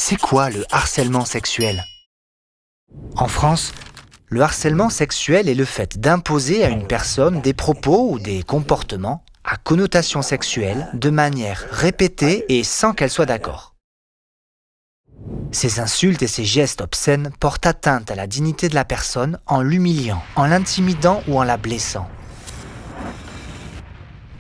C'est quoi le harcèlement sexuel? En France, le harcèlement sexuel est le fait d'imposer à une personne des propos ou des comportements à connotation sexuelle de manière répétée et sans qu'elle soit d'accord. Ces insultes et ces gestes obscènes portent atteinte à la dignité de la personne en l'humiliant, en l'intimidant ou en la blessant.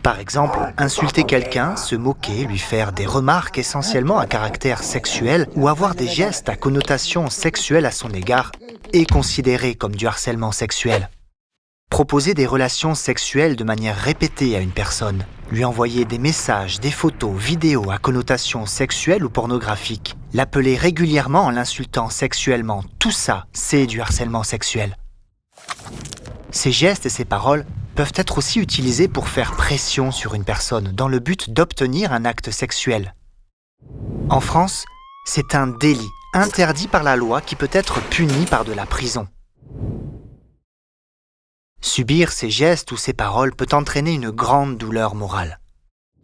Par exemple, insulter quelqu'un, se moquer, lui faire des remarques essentiellement à caractère sexuel ou avoir des gestes à connotation sexuelle à son égard est considéré comme du harcèlement sexuel. Proposer des relations sexuelles de manière répétée à une personne, lui envoyer des messages, des photos, vidéos à connotation sexuelle ou pornographique, l'appeler régulièrement en l'insultant sexuellement, tout ça, c'est du harcèlement sexuel. Ces gestes et ces paroles peuvent être aussi utilisés pour faire pression sur une personne dans le but d'obtenir un acte sexuel. En France, c'est un délit interdit par la loi qui peut être puni par de la prison. Subir ces gestes ou ces paroles peut entraîner une grande douleur morale.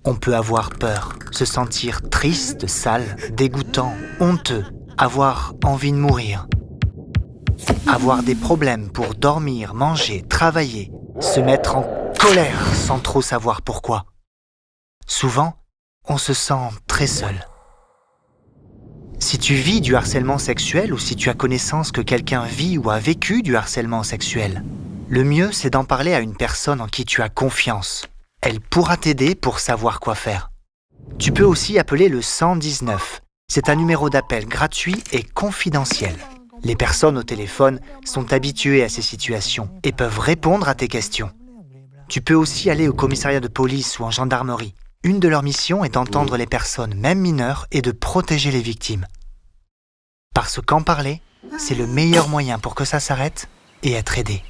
On peut avoir peur, se sentir triste, sale, dégoûtant, honteux, avoir envie de mourir. Avoir des problèmes pour dormir, manger, travailler, se mettre en colère sans trop savoir pourquoi. Souvent, on se sent très seul. Si tu vis du harcèlement sexuel ou si tu as connaissance que quelqu'un vit ou a vécu du harcèlement sexuel, le mieux c'est d'en parler à une personne en qui tu as confiance. Elle pourra t'aider pour savoir quoi faire. Tu peux aussi appeler le 119. C'est un numéro d'appel gratuit et confidentiel. Les personnes au téléphone sont habituées à ces situations et peuvent répondre à tes questions. Tu peux aussi aller au commissariat de police ou en gendarmerie. Une de leurs missions est d'entendre les personnes, même mineures, et de protéger les victimes. Parce qu'en parler, c'est le meilleur moyen pour que ça s'arrête et être aidé.